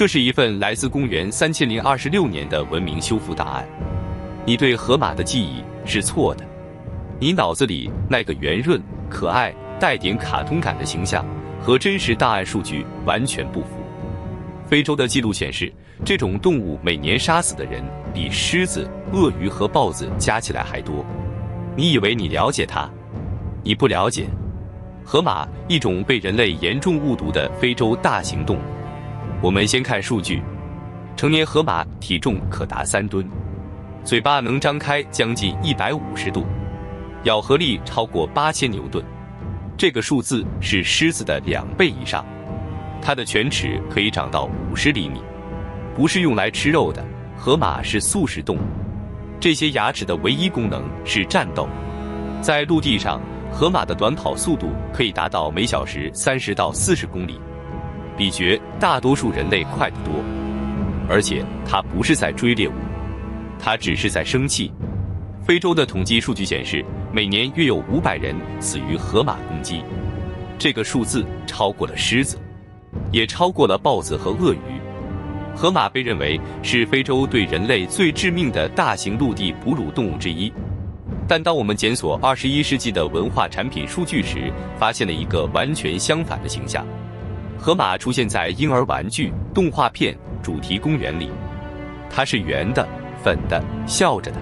这是一份来自公元3026年的文明修复档案。你对河马的记忆是错的，你脑子里那个圆润、可爱、带点卡通感的形象和真实档案数据完全不符。非洲的记录显示，这种动物每年杀死的人比狮子、鳄鱼和豹子加起来还多。你以为你了解它？你不了解。河马，一种被人类严重误读的非洲大型动物。我们先看数据，成年河马体重可达3吨，嘴巴能张开将近150度，咬合力超过8000牛顿，这个数字是狮子的2倍以上。它的犬齿可以长到50厘米，不是用来吃肉的。河马是素食动物，这些牙齿的唯一功能是战斗。在陆地上，河马的短跑速度可以达到每小时30到40公里，比绝大多数人类快得多。而且它不是在追猎物，它只是在生气。非洲的统计数据显示，每年约有500人死于河马攻击，这个数字超过了狮子，也超过了豹子和鳄鱼。河马被认为是非洲对人类最致命的大型陆地哺乳动物之一。但当我们检索21世纪的文化产品数据时，发现了一个完全相反的形象。河马出现在婴儿玩具、动画片、主题公园里，它是圆的、粉的、笑着的。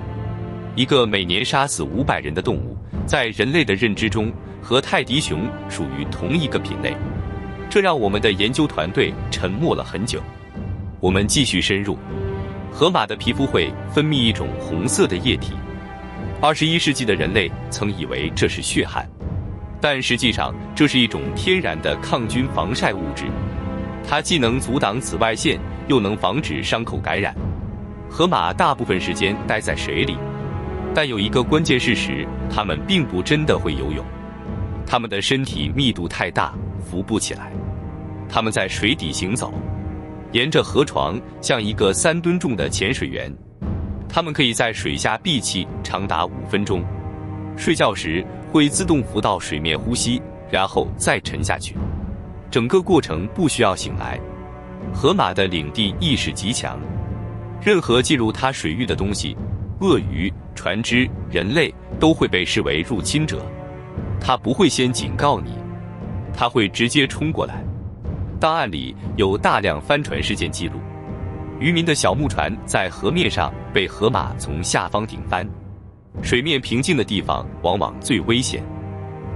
一个每年杀死500人的动物，在人类的认知中和泰迪熊属于同一个品类，这让我们的研究团队沉默了很久。我们继续深入，河马的皮肤会分泌一种红色的液体。21世纪的人类曾以为这是血汗，但实际上这是一种天然的抗菌防晒物质，它既能阻挡紫外线，又能防止伤口感染。河马大部分时间待在水里，但有一个关键事实，它们并不真的会游泳。它们的身体密度太大，浮不起来。它们在水底行走，沿着河床像一个3吨重的潜水员。它们可以在水下闭气长达5分钟，睡觉时会自动浮到水面呼吸，然后再沉下去。整个过程不需要醒来。河马的领地意识极强，任何进入它水域的东西，鳄鱼、船只、人类都会被视为入侵者。它不会先警告你，它会直接冲过来。档案里有大量帆船事件记录，渔民的小木船在河面上被河马从下方顶翻。水面平静的地方往往最危险，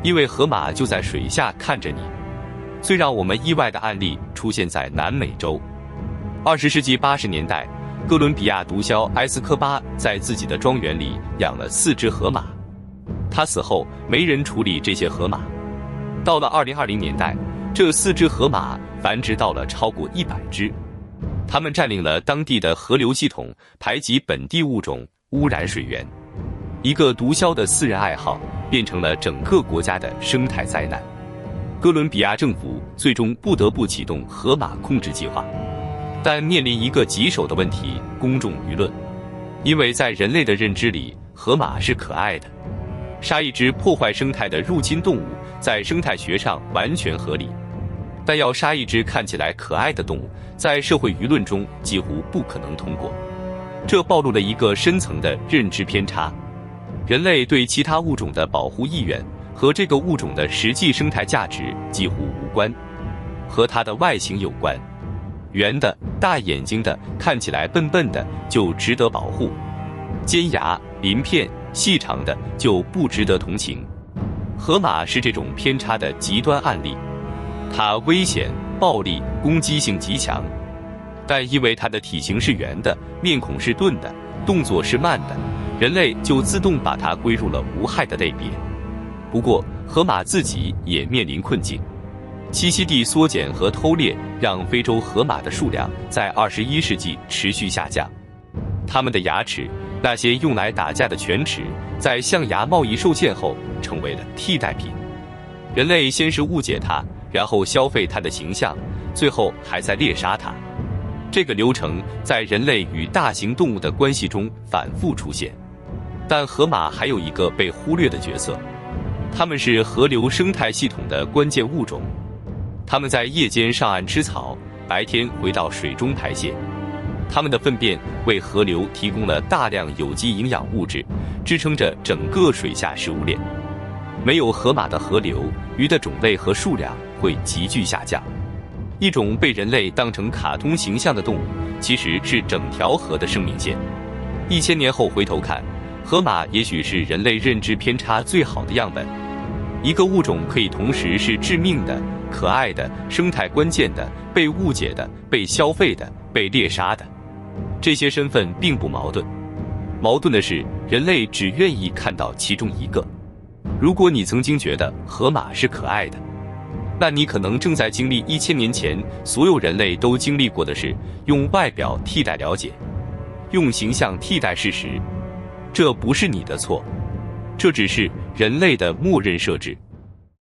因为河马就在水下看着你。最让我们意外的案例出现在南美洲。20世纪80年代，哥伦比亚毒枭埃斯科巴在自己的庄园里养了4只河马，他死后没人处理这些河马。到了2020年代，这4只河马繁殖到了超过100只，它们占领了当地的河流系统，排挤本地物种，污染水源。一个毒枭的私人爱好变成了整个国家的生态灾难。哥伦比亚政府最终不得不启动河马控制计划，但面临一个棘手的问题：公众舆论。因为在人类的认知里，河马是可爱的，杀一只破坏生态的入侵动物，在生态学上完全合理。但要杀一只看起来可爱的动物，在社会舆论中几乎不可能通过。这暴露了一个深层的认知偏差：人类对其他物种的保护意愿和这个物种的实际生态价值几乎无关，和它的外形有关。圆的、大眼睛的、看起来笨笨的就值得保护，尖牙、鳞片、细长的就不值得同情。河马是这种偏差的极端案例，它危险、暴力、攻击性极强，但因为它的体型是圆的，面孔是钝的，动作是慢的，人类就自动把它归入了无害的类别。不过，河马自己也面临困境。栖息地缩减和偷猎让非洲河马的数量在21世纪持续下降。它们的牙齿，那些用来打架的犬齿，在象牙贸易受限后成为了替代品。人类先是误解它，然后消费它的形象，最后还在猎杀它。这个流程在人类与大型动物的关系中反复出现。但河马还有一个被忽略的角色，它们是河流生态系统的关键物种。它们在夜间上岸吃草，白天回到水中排泄。它们的粪便为河流提供了大量有机营养物质，支撑着整个水下食物链。没有河马的河流，鱼的种类和数量会急剧下降。一种被人类当成卡通形象的动物，其实是整条河的生命线。1000年后回头看，河马也许是人类认知偏差最好的样本。一个物种可以同时是致命的、可爱的、生态关键的、被误解的、被消费的、被猎杀的。这些身份并不矛盾，矛盾的是人类只愿意看到其中一个。如果你曾经觉得河马是可爱的，那你可能正在经历1000年前所有人类都经历过的事，用外表替代了解，用形象替代事实。这不是你的错，这只是人类的默认设置。